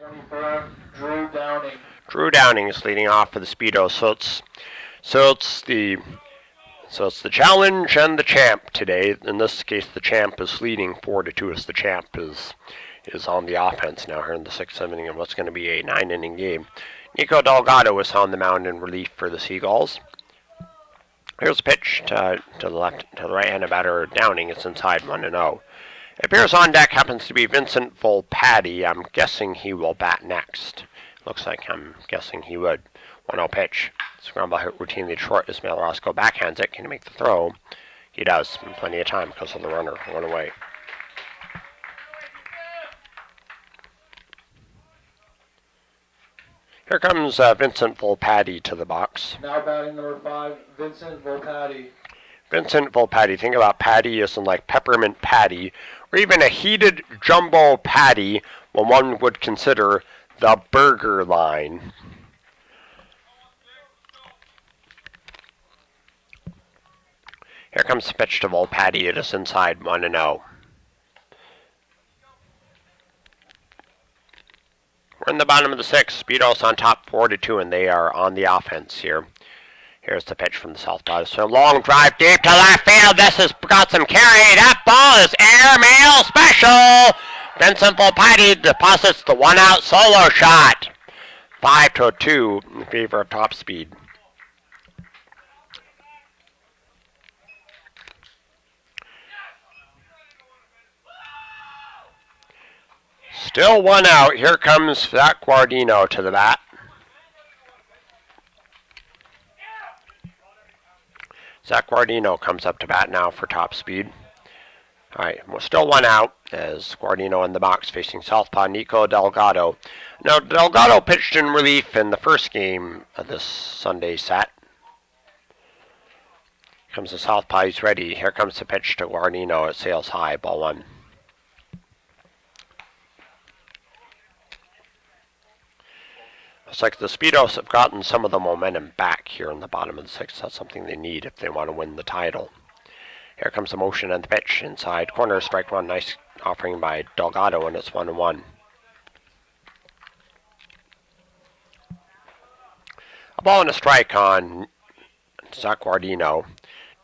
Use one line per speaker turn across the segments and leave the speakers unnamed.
24, Drew Downing.
Drew Downing is leading off for the Speedo. So it's the challenge and the champ today. In this case, the champ is leading 4-2 as the champ is on the offense now here in the sixth inning of what's going to be a 9-inning game. Nico Delgado is on the mound in relief for the Seagulls. Here's a pitch to the right-handed batter Downing. It's inside 1-0. It appears on deck happens to be Vincent Volpatti. I'm guessing he will bat next. Looks like I'm guessing he would. 1-0 pitch. Scramble hit routinely short. Ismail Roscoe backhands it. Can he make the throw? He does. In plenty of time because of the runner. Run away. Here comes Vincent Volpatti to the box.
Now batting number 5, Vincent Volpatti.
Vincent Volpatti. Think about patty as in like peppermint patty, or even a heated jumbo patty, what one would consider the burger line. Here comes the pitch to Volpatti. It is inside 1-0. We're in the bottom of the sixth. Speedos on top 4-2, and they are on the offense here. Here's the pitch from the southpaw. So long drive deep to left field. This has got some carry. That ball is airmail special. Vincent Volpatti deposits the one-out solo shot. 5-2 in favor of top speed. Still one out. Here comes Zach Guardino to the bat. Zach Guardino comes up to bat now for top speed. All right, well, still one out as Guardino in the box facing southpaw Nico Delgado. Now, Delgado pitched in relief in the first game of this Sunday set. Comes the southpaw, he's ready. Here comes the pitch to Guardino. It sails high, ball one. It's like the Speedos have gotten some of the momentum back here in the bottom of the sixth. That's something they need if they want to win the title. Here comes the motion and the pitch. Inside corner, strike one. Nice offering by Delgado, and it's 1-1. A ball and a strike on Zach Guardino.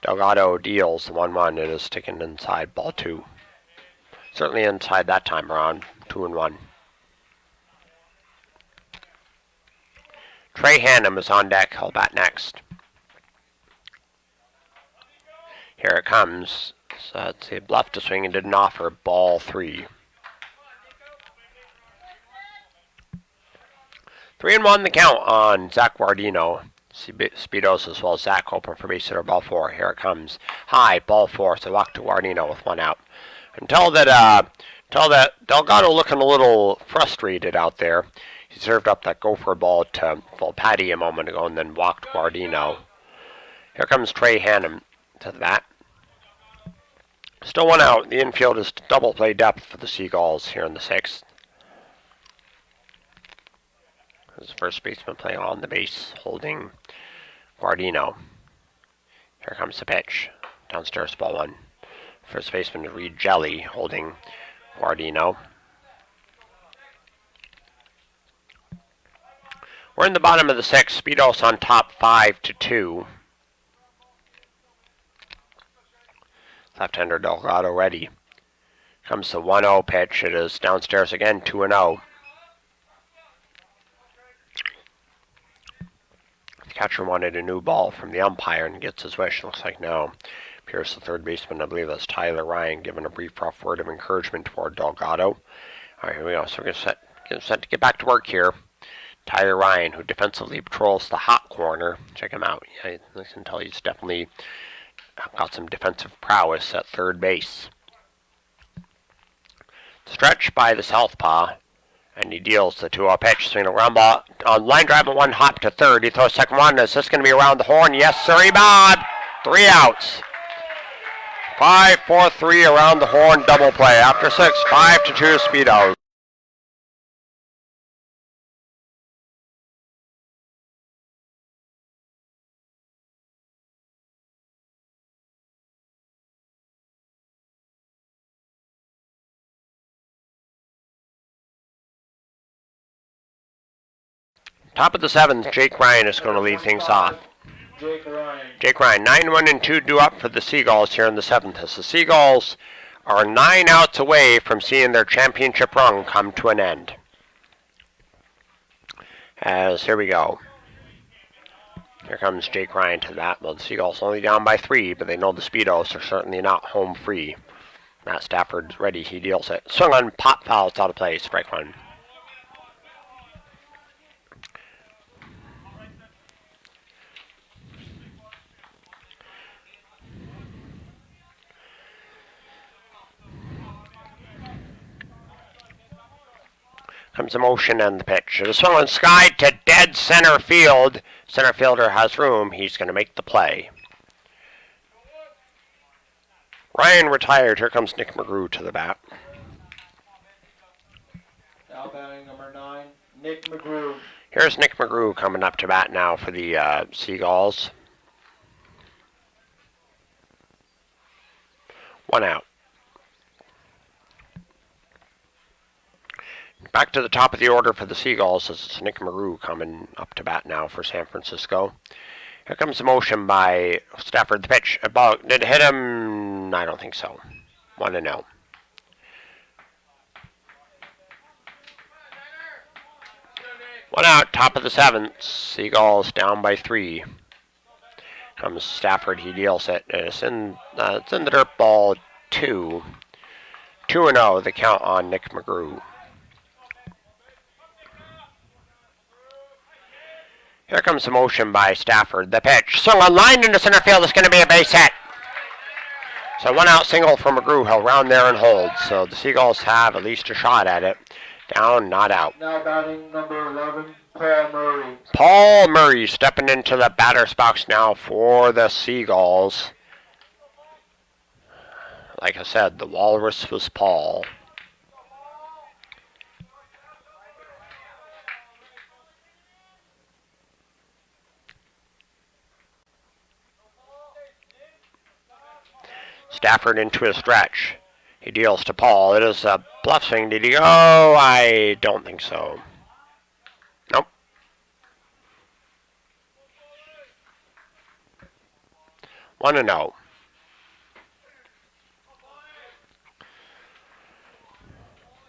Delgado deals the 1-1. It is taken inside, ball two. Certainly inside that time around, 2-1. Trey Hannum is on deck. He'll bat next. Here it comes. So it's a bluff to swing and didn't offer. Ball three. 3-1 the count on Zach Guardino. Speedos as well as Zach open for base hitter. Ball four. Here it comes. High. Ball four. So walk to Guardino with one out. Until that Delgado looking a little frustrated out there. He served up that gopher ball to Volpatti a moment ago and then walked Guardino. Here comes Trey Hannum to the bat. Still one out. The infield is double play depth for the Seagulls here in the sixth. There's the first baseman playing on the base, holding Guardino. Here comes the pitch. Downstairs, ball one. First baseman Reed Jelly, holding Guardino. We're in the bottom of the sixth. Speedos on top 5-2. Left-hander Delgado ready. Comes the 1-0 pitch. It is downstairs again, 2-0. The catcher wanted a new ball from the umpire and gets his wish. Looks like no. Appears the third baseman, I believe that's Tyler Ryan, giving a brief rough word of encouragement toward Delgado. All right, here we go. So we're going to set to get back to work here. Tyler Ryan, who defensively patrols the hot corner. Check him out. Yeah, I can tell he's definitely got some defensive prowess at third base. Stretch by the southpaw, and he deals the 2-0 pitch. Swing a ground ball on line drive and one hop to third. He throws second one. Is this going to be around the horn? Yes, sir, Bob. 3 outs. 5-4-3 around the horn double play. After 6, 5-2 Speedos. Top of the seventh, Jake Ryan is going to lead things off.
Jake Ryan.
9-1 and 2 due up for the Seagulls here in the seventh. As the Seagulls are 9 outs away from seeing their championship run come to an end. As here we go. Here comes Jake Ryan to the bat. Well, the Seagulls only down by 3, but they know the Speedos are certainly not home free. Matt Stafford's ready. He deals it. Swung on, pop foul. It's out of play. Strike one. Comes the motion and the pitch. It is swung on sky to dead center field. Center fielder has room. He's going to make the play. Ryan retired. Here comes Nick McGrew to the bat.
Now batting number 9, Nick McGrew.
Here's Nick McGrew coming up to bat now for the Seagulls. 1 out. Back to the top of the order for the Seagulls. This is Nick McGrew coming up to bat now for San Francisco. Here comes the motion by Stafford. The pitch. Did it hit him? I don't think so. 1-0. One out, top of the seventh. Seagulls down by 3. Comes Stafford. He deals it. It's in the dirt ball 2. 2-0. The count on Nick McGrew. Here comes the motion by Stafford. The pitch. Swung on line into center field. It's going to be a base hit. So 1 out single for McGrew. He'll round there and hold. So the Seagulls have at least a shot at it. Down, not out.
Now batting number 11, Paul Murray.
Paul Murray stepping into the batter's box now for the Seagulls. Like I said, the walrus was Paul. Stafford into a stretch. He deals to Paul. It is a bluff swing. Did he go? I don't think so. Nope. 1-0.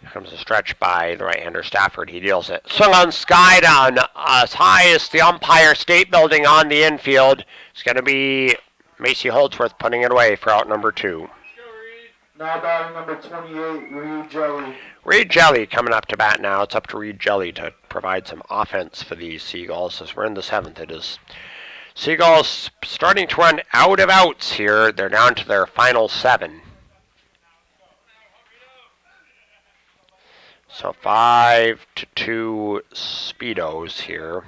Here comes a stretch by the right-hander Stafford. He deals it. Swung on sky down as high as the Empire State Building on the infield. It's going to be Macy Holdsworth putting it away for out number 2.
Now batting number 28, Reed Jelly.
Reed Jelly coming up to bat now. It's up to Reed Jelly to provide some offense for these Seagulls. As we're in the 7th, it is Seagulls starting to run out of outs here. They're down to their final 7. So 5-2 Speedos here,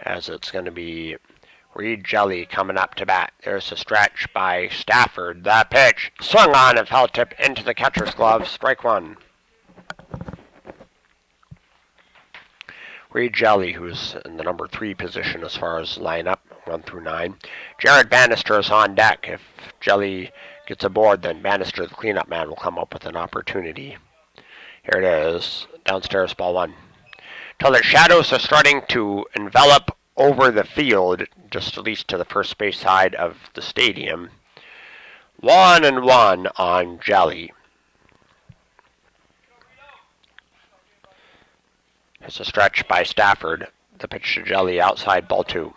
as it's going to be Reed Jelly coming up to bat. There's a stretch by Stafford. That pitch swung on and fell tip into the catcher's glove. Strike 1. Reed Jelly, who's in the number 3 position as far as lineup, 1 through 9. Jared Bannister is on deck. If Jelly gets aboard, then Bannister, the cleanup man, will come up with an opportunity. Here it is. Downstairs, ball 1. Till the shadows are starting to envelop over the field, just at least to the first base side of the stadium. 1-1 on Jelly. It's a stretch by Stafford. The pitch to Jelly outside, ball 2.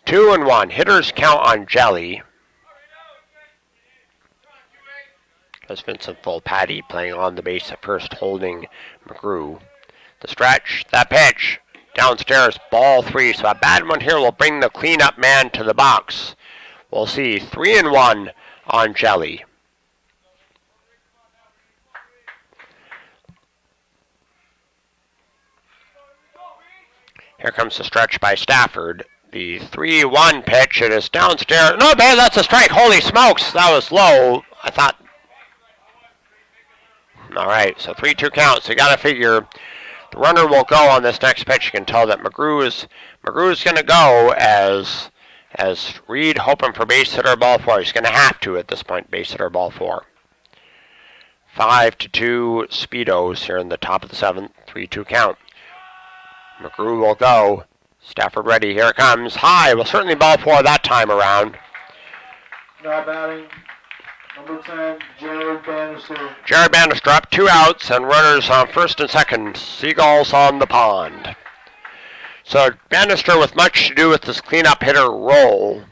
2-1. Hitters count on Jelly. As Vincent Volpatti playing on the base at first, holding McGrew. The stretch, that pitch, downstairs, ball 3. So a bad one here will bring the cleanup man to the box. We'll see 3-1 on Jelly. Here comes the stretch by Stafford. The 3-1 pitch, it is downstairs. No, man, that's a strike. Holy smokes, that was low. I thought. All right, so 3-2 count. So you got to figure the runner will go on this next pitch. You can tell that McGrew is going to go as Reed hoping for base hitter ball 4. He's going to have to at this point, base hitter ball 4. 5-2 Speedos here in the top of the 7th. 3-2 count. McGrew will go. Stafford ready. Here it comes. High. Will certainly ball 4 that time around.
Now batting, number 10, Jared Bannister.
Jared Bannister up, 2 outs, and runners on first and second. Seagulls on the pond. So Bannister with much to do with this cleanup hitter role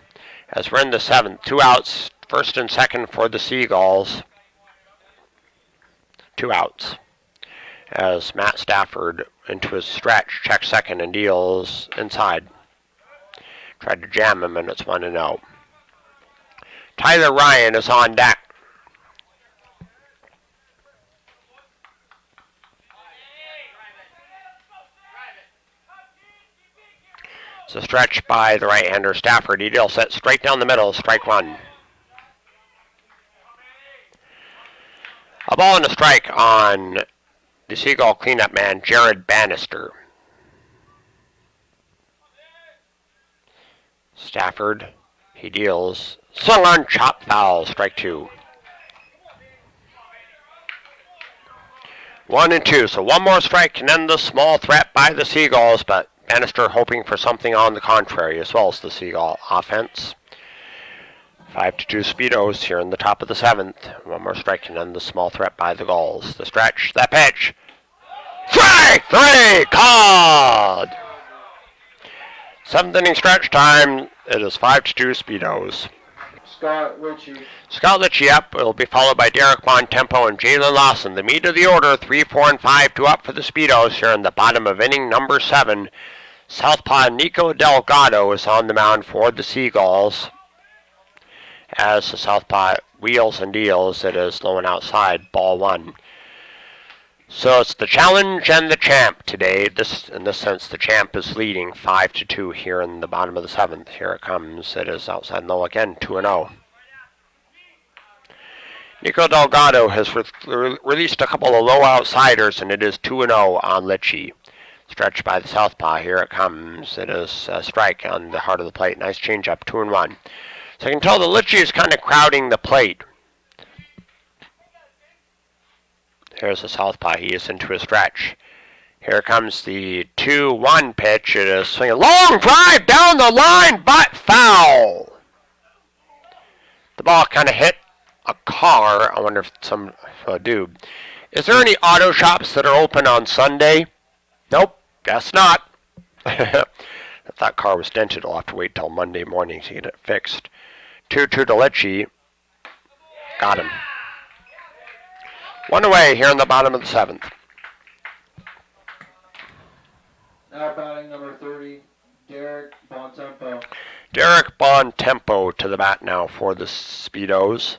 as we're in the 7th. 2 outs, first and second for the Seagulls. 2 outs as Matt Stafford into his stretch, checks second and deals inside. Tried to jam him, and it's 1-0. Tyler Ryan is on deck. It's a stretch by the right-hander Stafford. He deals it straight down the middle, strike 1. A ball and a strike on the Seagull cleanup man, Jared Bannister. Stafford, he deals. Swung on, chop foul, strike 2. 1-2, so one more strike can end the small threat by the Seagulls, but Bannister hoping for something on the contrary, as well as the Seagull offense. 5-2 Speedos here in the top of the 7th. One more strike can end the small threat by the Gulls. The stretch, that pitch. Strike 3, called! 7th inning stretch time. It is 5-2 Speedos.
Scott Litchie.
Scott Litchie up. Will be followed by Derek Bontempo and Jalen Lawson. The meat of the order, 3, 4, and 5 to up for the Speedos here in the bottom of inning number 7. Southpaw Nico Delgado is on the mound for the Seagulls. As the Southpaw wheels and deals, it is low and outside, ball 1. So it's the challenge and the champ today. In this sense, the champ is leading 5-2 here in the bottom of the 7th. Here it comes. It is outside low again, 2-0. Nico Delgado has released a couple of low outsiders, and it is 2-0 on Litchie. Stretched by the Southpaw. Here it comes. It is a strike on the heart of the plate. Nice changeup, 2-1. So I can tell that Litchie is kind of crowding the plate. Here's the Southpaw. He is into a stretch. Here comes the 2-1 pitch. It is swinging. Long drive down the line, but foul. The ball kind of hit a car. I wonder if some dude. Is there any auto shops that are open on Sunday? Nope, guess not. If that car was dented, I'll have to wait till Monday morning to get it fixed. 2-2 to Litchie. Got him. 1 away here in the bottom of the 7th.
Now batting number 30, Derek Bontempo.
Derek Bontempo to the bat now for the Speedos.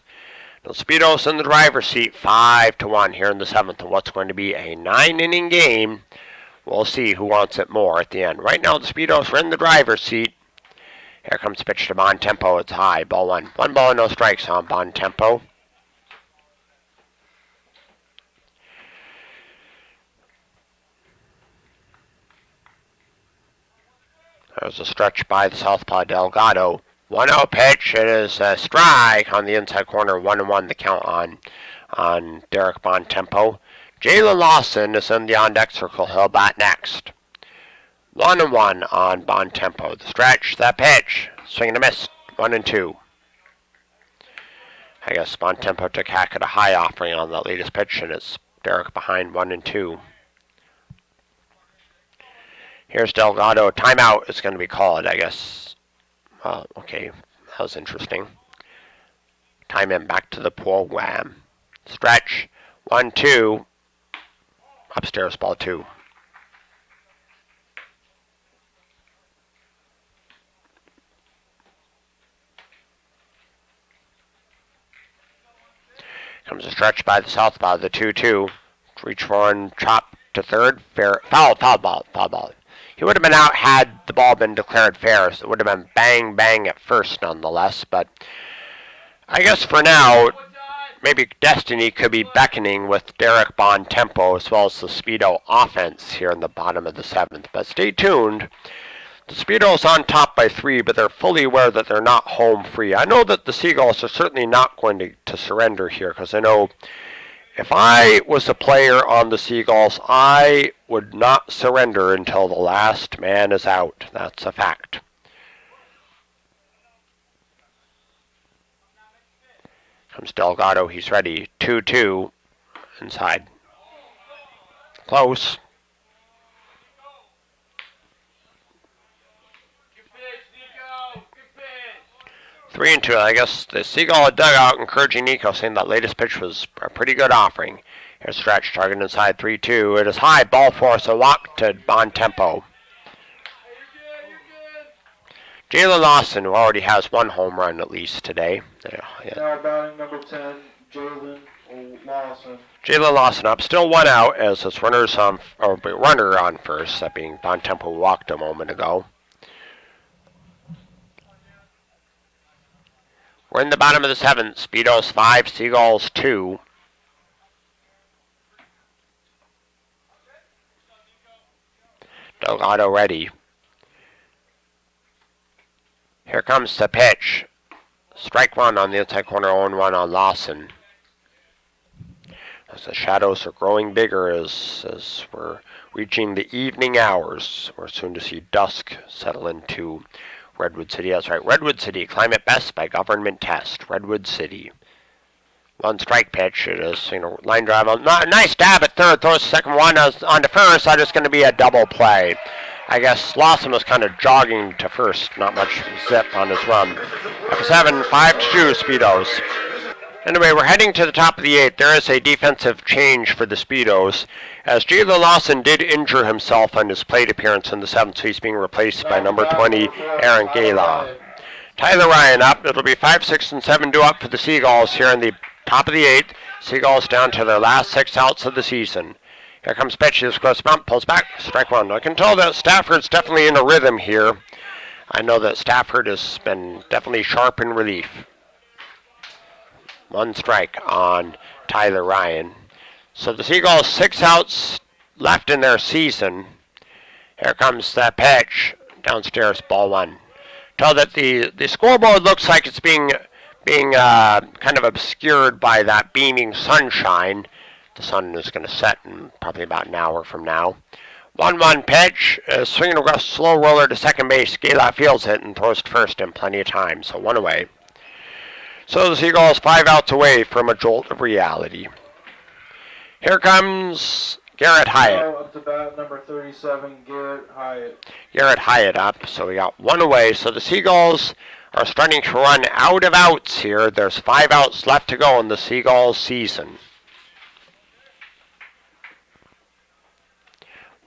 The Speedos in the driver's seat, 5-1 here in the 7th. And what's going to be a 9-inning game. We'll see who wants it more at the end. Right now, the Speedos are in the driver's seat. Here comes the pitch to Bontempo. It's high, ball 1. 1 ball and no strikes on Bontempo. There's a stretch by the Southpaw Delgado. 1-0 pitch. It is a strike on the inside corner. 1-1 the count on Derek Bontempo. Jalen Lawson is in the on-deck circle. He'll bat next. 1-1 on Bontempo. The stretch, that pitch. Swing and a miss. 1-2. I guess Bontempo took hack at a high offering on that latest pitch, and it's Derek behind 1-2. Here's Delgado. Timeout is going to be called, I guess. Okay, that was interesting. Time him back to the pool. Wham. Stretch. 1-2. Upstairs, ball 2. Comes a stretch by the Southpaw, the 2-2. Reach for and chop to third. Fair. Foul ball. He would have been out had the ball been declared fair, so it would have been bang at first nonetheless, but I guess for now, maybe destiny could be beckoning with Derek Bontempo as well as the Speedo offense here in the bottom of the 7th. But stay tuned. The Speedo's on top by 3, but they're fully aware that they're not home free. I know that the Seagulls are certainly not going to surrender here, because I know If I was a player on the Seagulls, I would not surrender until the last man is out. That's a fact. Comes Delgado. He's ready. 2-2 inside. Close. 3-2. I guess the Seagull dugout encouraging Nico, saying that latest pitch was a pretty good offering. Here's stretch, target inside 3-2. It is high, ball force, a walk to on tempo. Jalen Lawson, who already has one home run at least today.
Now batting number 10, Jalen Lawson.
Jalen Lawson up, still one out as his runner on first, that being Bon Tempo walked a moment ago. We're in the bottom of the seventh. Speedos 5, Seagulls 2. Delgado ready. Here comes the pitch. Strike one on the inside corner, 0-1 on Lawson. As the shadows are growing bigger as we're reaching the evening hours, we're soon to see dusk settle into Redwood City. That's right, Redwood City, climate best by government test. Redwood City. One strike pitch. It is, line drive. Nice stab at third. Throws the second one on to first. That is going to be a double play. I guess Lawson was kind of jogging to first. Not much zip on his run. After 7, 5-2 Speedos. Anyway, we're heading to the top of the 8th. There is a defensive change for the Speedos, as Jalen Lawson did injure himself on his plate appearance in the 7th, so he's being replaced by number 20, Aaron Gala. Tyler Ryan up. It'll be 5, 6, and 7 due up for the Seagulls here in the top of the 8th. Seagulls down to their last 6 outs of the season. Here comes pitch. This close bump. Pulls back. Strike one. I can tell that Stafford's definitely in a rhythm here. I know that Stafford has been definitely sharp in relief. One strike on Tyler Ryan. So the Seagulls 6 outs left in their season. Here comes the pitch. Downstairs, ball one. Tell that the scoreboard looks like it's being kind of obscured by that beaming sunshine. The sun is going to set in probably about an hour from now. 1-1 pitch. Swinging a slow roller to second base. Gala fields it and throws to first in plenty of time. So one away. So the Seagulls 5 outs away from a jolt of reality. Here comes Garrett Hyatt.
Up to bat, number 37, Garrett Hyatt.
Garrett Hyatt up, so we got one away. So the Seagulls are starting to run out of outs here. There's 5 outs left to go in the Seagulls season.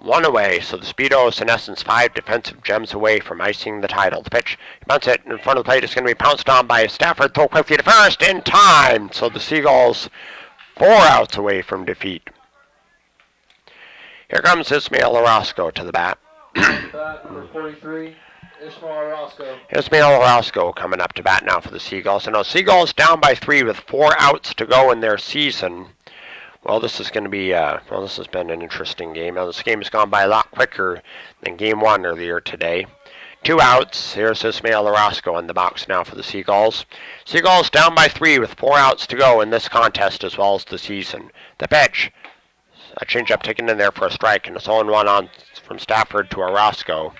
One away, so the Speedos, in essence, 5 defensive gems away from icing the title. The pitch, he bunts it in front of the plate. It's going to be pounced on by Stafford. Throw quickly to first in time. So the Seagulls 4 outs away from defeat. Here comes Ismail Orozco to the bat.
Bat number 43, Ismail Orozco.
Ismail Orozco coming up to bat now for the Seagulls. And now Seagulls down by 3 with 4 outs to go in their season. Well, this is going to be, this has been an interesting game. Now, this game has gone by a lot quicker than Game 1 earlier today. 2 outs. Here's Ismail Orozco in the box now for the Seagulls. Seagulls down by 3 with 4 outs to go in this contest as well as the season. The pitch. A changeup taken in there for a strike, and it's 0-1 on from Stafford to Orozco.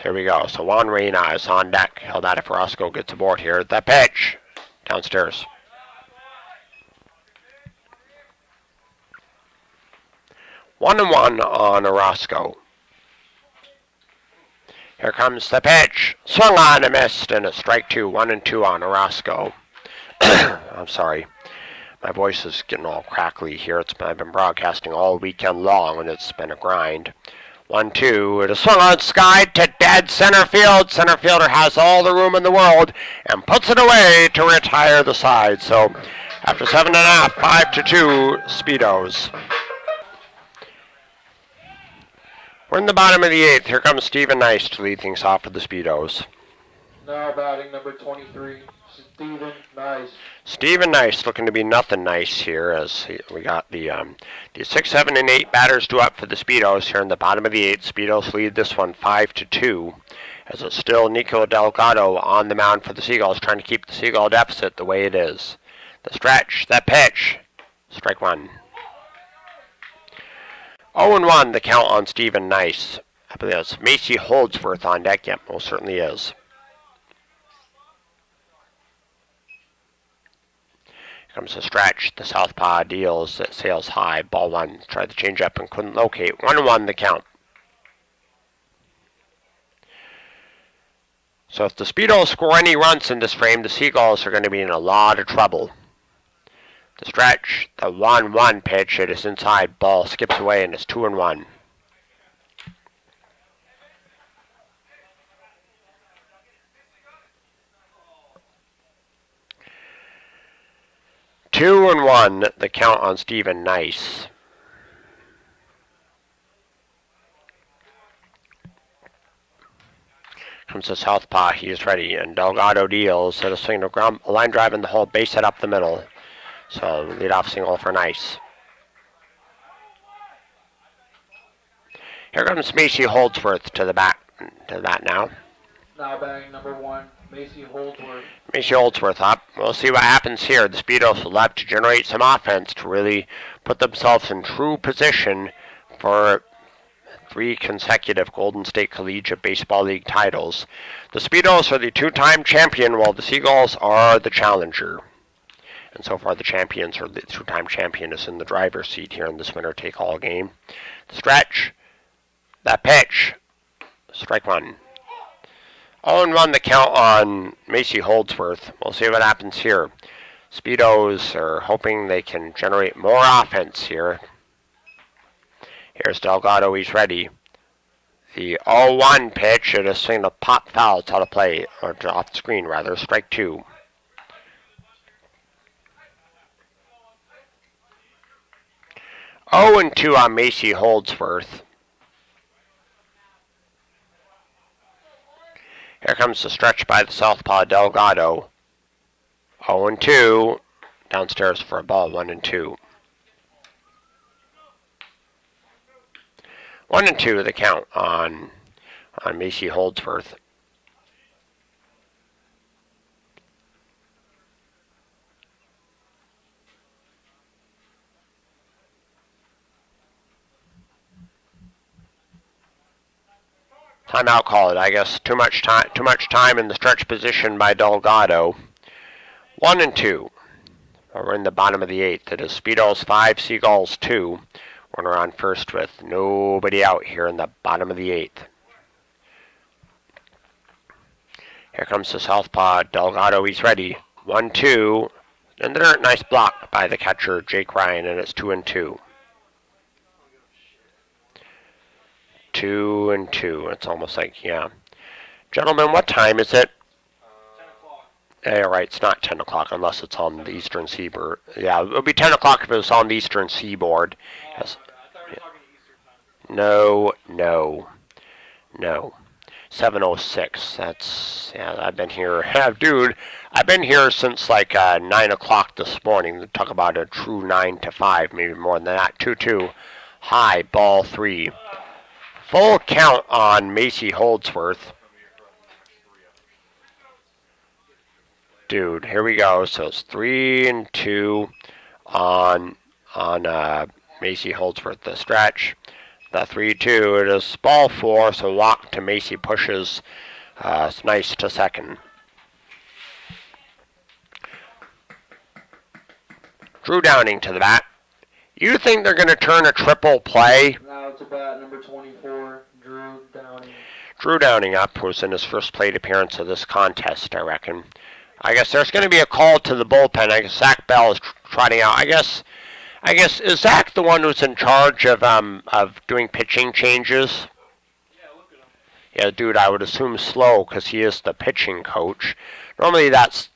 Here we go. So Juan Reyna is on deck. Held out if Orozco gets aboard here. The pitch. Downstairs. 1-1 on Orozco. Here comes the pitch. Swung on and missed, and a strike 2. 1-2 on Orozco. I'm sorry. My voice is getting all crackly here. I've been broadcasting all weekend long, and it's been a grind. 1-2. It is swung on skied to dead center field. Center fielder has all the room in the world and puts it away to retire the side. So after 7.5, 5-2 Speedos. We're in the bottom of the 8th. Here comes Stephen Nice to lead things off for the Speedos.
Now batting number 23, Stephen Nice.
Stephen Nice looking to be nothing nice here as we got the 6, 7, and 8 batters due up for the Speedos here in the bottom of the 8th. Speedos lead this one 5-2 as it's still Nico Delgado on the mound for the Seagulls trying to keep the Seagull deficit the way it is. The stretch, that pitch. Strike one. 0-1 the count on Stephen Nice. I believe that's Macy Holdsworth on deck. Yep, most certainly is. Here comes the stretch. The southpaw deals. It sails high. Ball one. Tried to change up and couldn't locate. 1-1 the count. So if the Speedos score any runs in this frame, the Seagulls are going to be in a lot of trouble. The stretch, the 1-1 pitch, it is inside. Ball skips away and it's 2-1. Two and one, the count on Stephen Nice. Comes the southpaw, he is ready, and Delgado deals. Hit a swing to a line drive in the hole, base hit up the middle. So leadoff single for Nice. Here comes Macy Holdsworth to the bat now.
Now batting number 1, Macy Holdsworth.
Macy Holdsworth up. We'll see what happens here. The Speedos will have to generate some offense to really put themselves in true position for 3 consecutive Golden State Collegiate Baseball League titles. The Speedos are the 2-time champion, while the Seagulls are the challenger. And so far, the champions, or the 2-time champion, is in the driver's seat here in this winner-take-all game. The stretch, that pitch, strike one. 0-1 the count on Macy Holdsworth. We'll see what happens here. Speedos are hoping they can generate more offense here. Here's Delgado, he's ready. The 0-1 pitch, it is swinging a pop foul. It's out of play, or off the screen rather, strike two. Oh and 2 on Macy Holdsworth. Here comes the stretch by the southpaw Delgado. 0-2. Downstairs for a ball, 1-2. 1-2 the count on Macy Holdsworth. Timeout called. I guess too much time in the stretch position by Delgado. 1-2. We're in the bottom of the 8th. It is Speedos 5, Seagulls 2. Runner on first with nobody out here in the bottom of the 8th. Here comes the southpaw Delgado. He's ready. 1-2. And there, nice block by the catcher Jake Ryan, and it's 2-2. 2-2. It's almost like, yeah. Gentlemen, what time is it?
10 o'clock.
Yeah, right. It's not 10 o'clock unless it's on the eastern seaboard. Yeah, it would be 10 o'clock if it was on the eastern seaboard. Yes.
I thought we were talking Eastern time.
No. 7:06. That's, yeah, I've been here. Dude, I've been here since like 9 o'clock this morning. Talk about a true 9 to 5, maybe more than that. 2-2. High, ball 3. Full count on Macy Holdsworth. Dude, here we go. So it's 3-2 on Macy Holdsworth. The stretch, the 3-2. It is ball 4. So walk to Macy pushes. It's Nice to second. Drew Downing to the bat. You think they're going to turn a triple play?
Now to bat number 24, Drew Downing.
Drew Downing up, who's in his first plate appearance of this contest, I reckon. I guess there's going to be a call to the bullpen. I guess Zach Bell is trotting out. I guess is Zach the one who's in charge of doing pitching changes?
Yeah, look at him.
Yeah, dude, I would assume slow because he is the pitching coach. Normally that's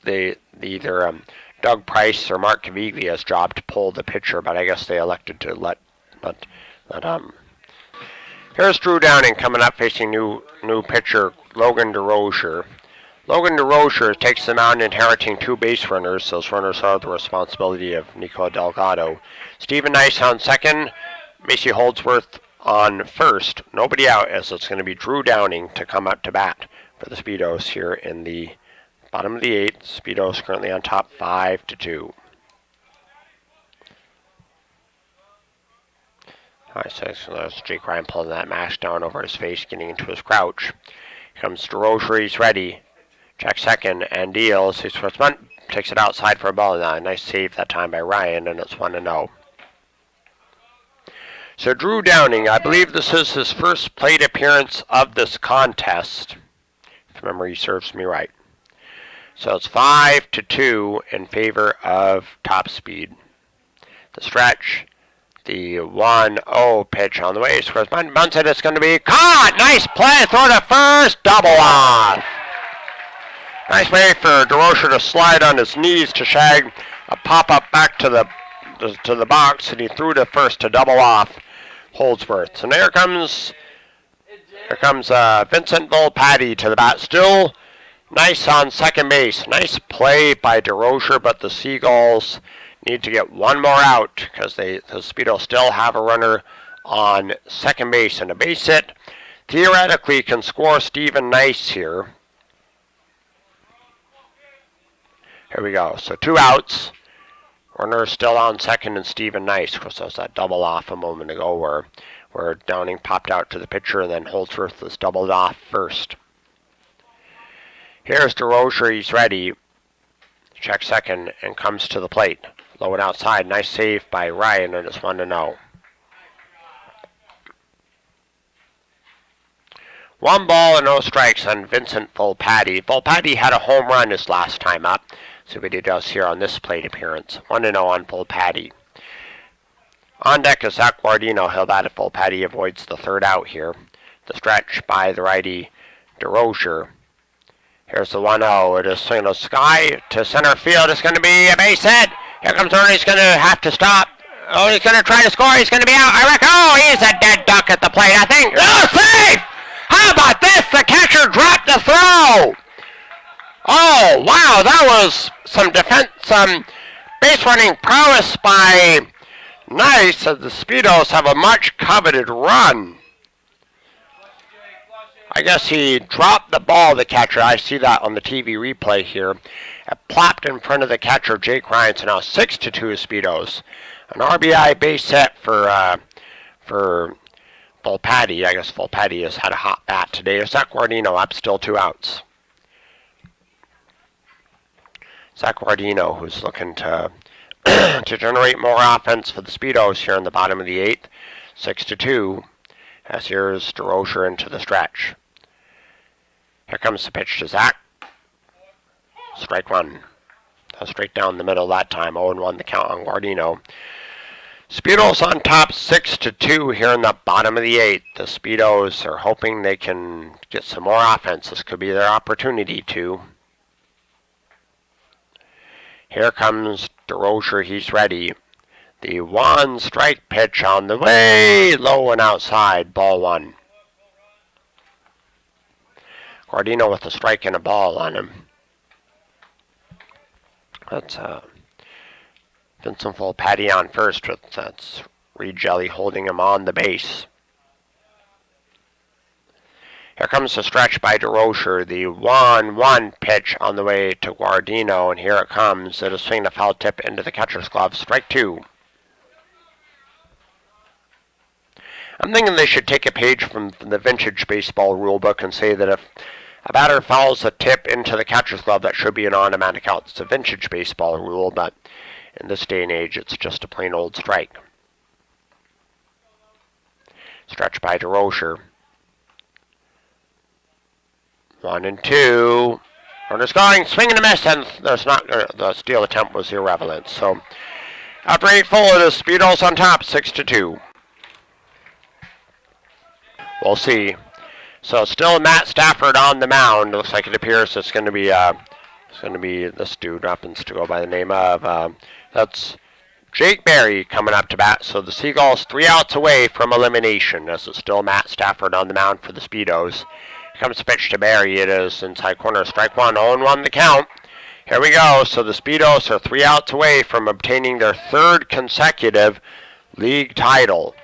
either Doug Price or Mark Caviglia's job to pull the pitcher, but I guess they elected to let. Here's Drew Downing coming up facing new pitcher Logan DeRozier. Logan DeRozier takes the mound inheriting 2 base runners. Those runners are the responsibility of Nico Delgado. Stephen Nice on second. Macy Holdsworth on first. Nobody out, as it's going to be Drew Downing to come up to bat for the Speedos here in the bottom of the 8th. Speedos currently on top 5-2. Alright, so there's Jake Ryan pulling that mask down over his face, getting into his crouch. Here comes DeRocher, he's ready. Check second and deals. He's first bunt, takes it outside for a ball. Nice save that time by Ryan, and it's 1-0. So Drew Downing, I believe this is his first plate appearance of this contest, if memory serves me right. So it's 5-2 in favor of Top Speed. The stretch, the 1-0 pitch on the way. Scores bunts it. It's going to be caught. Nice play. Throw to first. Double off. Nice way for DeRocher to slide on his knees to shag a pop-up back to the box, and he threw to first to double off Holdsworth. And here comes Vincent Volpatti to the bat. Still nice on second base. Nice play by DeRocher, but the Seagulls need to get one more out because the Speedo still have a runner on second base, and a base hit theoretically can score Stephen Nice here. Here we go. So 2 outs. Warner's still on second and Stephen Nice. Of course, that was that double off a moment ago where Downing popped out to the pitcher and then Holdsworth was doubled off first. Here's DeRocher. He's ready. Check second and comes to the plate. Low and outside. Nice save by Ryan, and it's 1-0. 1 ball and no strikes on Vincent Volpatti. Volpatti had a home run his last time up. See what he does here on this plate appearance. 1-0 on Volpatti. On deck is Zach Guardino. He'll bat if Volpatti avoids the third out here. The stretch by the righty DeRocher. Here's the 1-0. It is swing to sky to center field. It's going to be a base hit. Here comes Ernie. He's going to have to stop. Oh, he's going to try to score. He's going to be out. I reckon. Oh, he's a dead duck at the plate, I think. Oh, safe! How about this? The catcher dropped the throw. Oh, wow. That was some base running prowess by Nice, as the Speedos have a much coveted run. I guess he dropped the ball, the catcher. I see that on the TV replay here. It plopped in front of the catcher, Jake Ryan. So now 6-2 Speedos. An RBI base hit for Volpatti. I guess Volpatti has had a hot bat today. Zach Guardino up, still 2 outs. Zach Guardino, who's looking to to generate more offense for the Speedos here in the bottom of the 8th. 6-2. As here's DeRocher into the stretch. Here comes the pitch to Zach. Strike 1. Straight down the middle that time. 0-1 the count on Guardino. Speedos on top 6-2 here in the bottom of the 8th. The Speedos are hoping they can get some more offense. This could be their opportunity to. Here comes DeRocher. He's ready. The 1 strike pitch on the way. Low and outside. Ball 1. Guardino with a strike and a ball on him. That's Vincent Volpatti on first. That's Reed Jelly holding him on the base. Here comes the stretch by DeRocher. The 1-1 pitch on the way to Guardino. And here it comes. It'll swing the foul tip into the catcher's glove. Strike 2. I'm thinking they should take a page from the vintage baseball rulebook and say that if a batter fouls a tip into the catcher's glove, that should be an automatic out. It's a vintage baseball rule, but in this day and age, it's just a plain old strike. Stretch by DeRocher. 1-2. Runner's going, swing and a miss, and the steal attempt was irrelevant. So, after 8 full, it is Speedos on top, 6-2. We'll see. So still Matt Stafford on the mound. Looks like it appears it's going to be this dude happens to go by the name of that's Jake Berry coming up to bat. So the Seagulls 3 outs away from elimination. As it's still Matt Stafford on the mound for the Speedos. Here comes the pitch to Berry. It is inside corner. Strike 1. 0-1 the count. Here we go. So the Speedos are 3 outs away from obtaining their 3rd consecutive league title.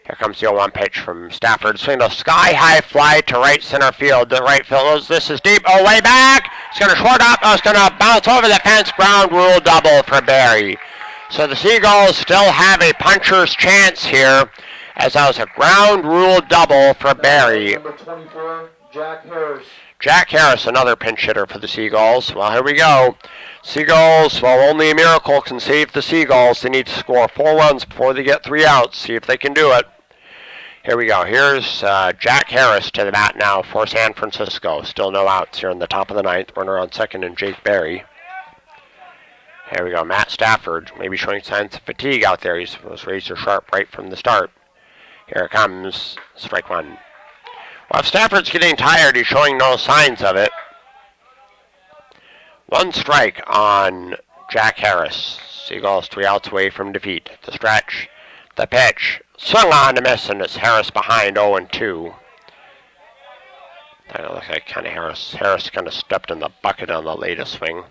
Here comes the 0-1 pitch from Stafford. Swing a sky-high fly to right center field. The right field, this is deep. Oh, way back. It's going to short up. Oh, it's going to bounce over the fence. Ground rule double for Berry. So the Seagulls still have a puncher's chance here as that was a ground rule double for Barry.
Number 24, Jack Harris.
Jack Harris, another pinch hitter for the Seagulls. Well, here we go. Seagulls, well, only a miracle can save the Seagulls. They need to score 4 runs before they get 3 outs. See if they can do it. Here we go. Here's Jack Harris to the bat now for San Francisco. Still no outs here in the top of the ninth. Runner on second and Jake Barry. Here we go. Matt Stafford, maybe showing signs of fatigue out there. He was razor sharp right from the start. Here it comes. Strike one. Well, if Stafford's getting tired, he's showing no signs of it. 1 strike on Jack Harris. Seagulls 3 outs away from defeat. The stretch. The pitch. Swung on to miss, and it's Harris behind 0-2. That looks like kind of Harris. Harris kind of stepped in the bucket on the latest swing.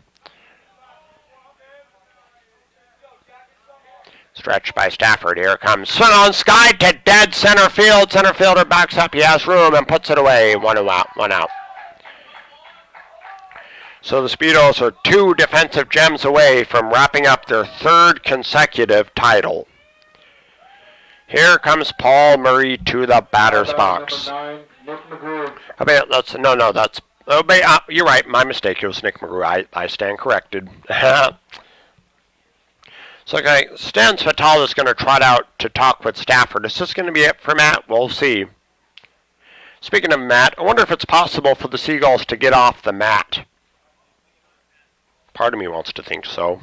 Stretch by Stafford. Here it comes. Swing on Sky to dead center field. Center fielder backs up. He has room and puts it away. 1 out. So the Speedos are 2 defensive gems away from wrapping up their 3rd consecutive title. Here comes Paul Murray to the batter's box.
Number 9, Nick McGrew.
You're right. My mistake. It was Nick McGrew. I stand corrected. So, okay, Stan Svital is going to trot out to talk with Stafford. Is this going to be it for Matt? We'll see. Speaking of Matt, I wonder if it's possible for the Seagulls to get off the mat. Part of me wants to think so.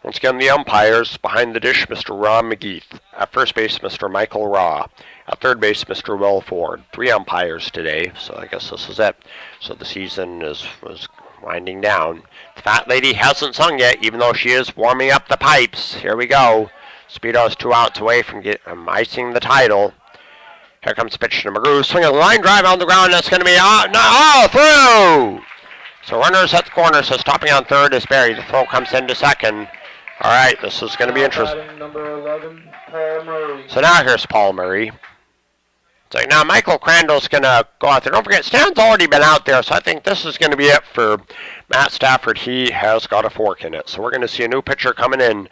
Once again, the umpires behind the dish, Mr. Ron McGeeth. At first base, Mr. Michael Raw. At third base, Mr. Will Ford. 3 umpires today, so I guess this is it. So the season was winding down. The fat lady hasn't sung yet, even though she is warming up the pipes. Here we go. Speedo is 2 outs away from icing the title. Here comes the pitch to McGrew. Swinging a line drive on the ground. That's going to be through! So runners at the corner, so stopping on third is Barry. The throw comes into second. All right, this is going to be interesting.
Number 11, Paul Murray.
So now here's Paul Murray. So now Michael Crandall's going to go out there. Don't forget, Stan's already been out there, so I think this is going to be it for Matt Stafford. He has got a fork in it. So we're going to see a new pitcher coming in.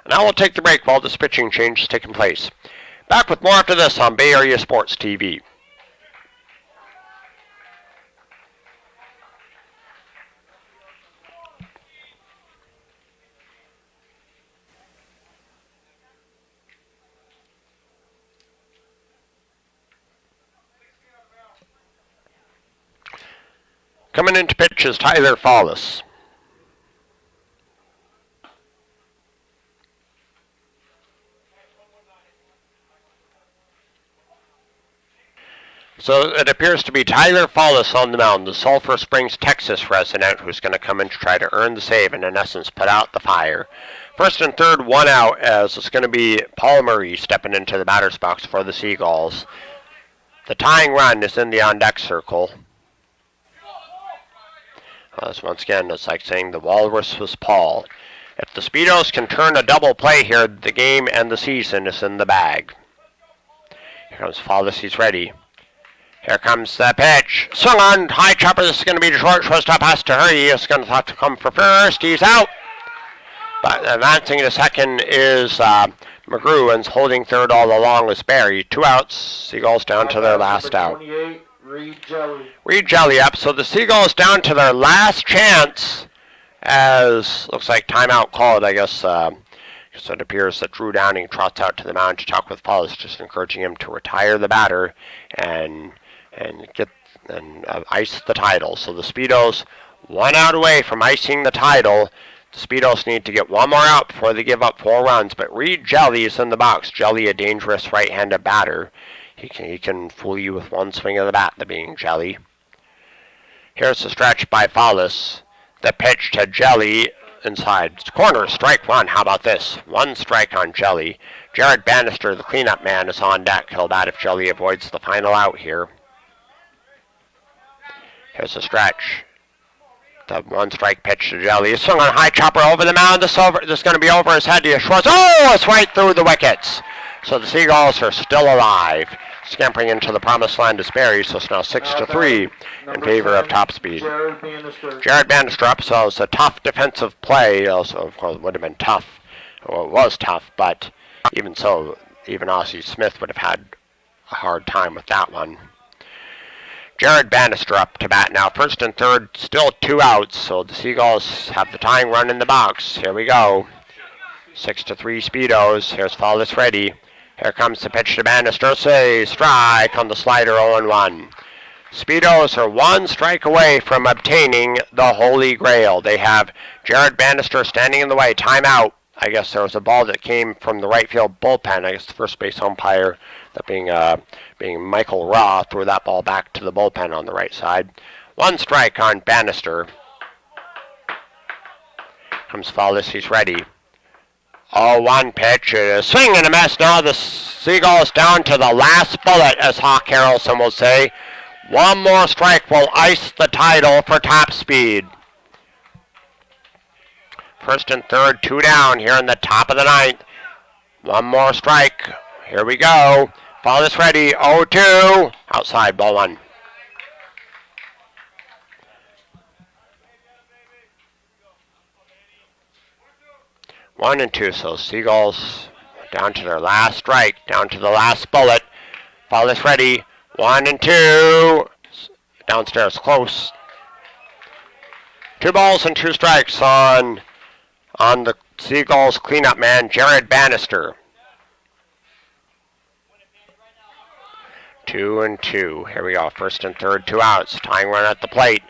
And I will take the break while this pitching change is taking place. Back with more after this on Bay Area Sports TV. Coming into pitch is Tyler Follis. So it appears to be Tyler Follis on the mound, the Sulphur Springs, Texas resident, who's going to come in to try to earn the save and, in essence, put out the fire. First and third, 1 out, as it's going to be Paul Murray stepping into the batter's box for the Seagulls. The tying run is in the on-deck circle. As once again, it's like saying the walrus was Paul. If the Speedos can turn a double play here, the game and the season is in the bag. Here comes Follis, he's ready. Here comes the pitch. Swung on, high chopper, this is going to be the shortstop has to hurry. He's going to have to come for first, he's out. But advancing to second is McGrew, and holding third all along is Barry. 2 outs, Seagulls down to their last out.
28,
Reed Jelly up, so the Seagulls down to their last chance, as looks like timeout called, I guess. So it appears that Drew Downing trots out to the mound to talk with Follis, just encouraging him to retire the batter and ice the title. So the Speedos 1 out away from icing the title. The Speedos need to get 1 more out before they give up 4 runs, but Reed Jelly is in the box. Jelly, a dangerous right-handed batter. He can fool you with 1 swing of the bat, the being Jelly. Here's the stretch by Follis. The pitch to Jelly inside. Corner, strike 1. How about this? 1 strike on Jelly. Jared Bannister, the cleanup man, is on deck. He'll bat if Jelly avoids the final out here. Here's the stretch. The 1 strike pitch to Jelly. He's swung on high chopper over the mound. This is going to be over his head to Schwartz. Oh, it's right through the wickets. So the Seagulls are still alive. scampering into the promised land to Sperry, so it's now 6-3 in
Number
favor of
10,
Top Speed.
Jared Bannister.
Jared Bannister up, so it's a tough defensive play. Also, of course, it would have been tough. Well, it was tough, but even so, even Aussie Smith would have had a hard time with that one. Jared Bannister up to bat now. First and third, still 2 outs, so the Seagulls have the tying run in the box. Here we go. 6-3 Speedos. Here's Fallis ready. Here comes the pitch to Bannister. Say strike on the slider, 0-1. Speedos are 1 strike away from obtaining the Holy Grail. They have Jared Bannister standing in the way. Timeout. I guess there was a ball that came from the right field bullpen. I guess the first base umpire, that being Michael Raw, threw that ball back to the bullpen on the right side. 1 strike on Bannister. Comes Fallis. He's ready. 0-1 pitch. It is swing and a miss. Now the Seagulls down to the last bullet, as Hawk Harrelson will say. 1 more strike will ice the title for Top Speed. First and third, 2 down here in the top of the 9th. 1 more strike. Here we go. Fallis ready. 0-2. Outside, ball 1. One and 2, so Seagulls down to their last strike, down to the last bullet. Fallis ready. 1 and 2. Downstairs, close. 2 balls and 2 strikes on the Seagulls cleanup man, Jared Bannister. 2 and 2. Here we go. First and third, 2 outs. Tying run at the plate.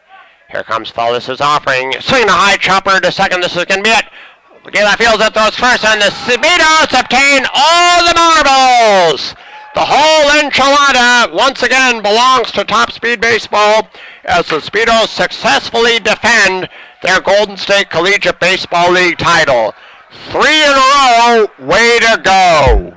Here comes Fallis' offering. Swing a high chopper to second. This is going to be it. Gala Fields that throws first, and the Speedos obtain all the marbles. The whole enchilada once again belongs to Top Speed Baseball as the Speedos successfully defend their Golden State Collegiate Baseball League title. 3 in a row. Way to go.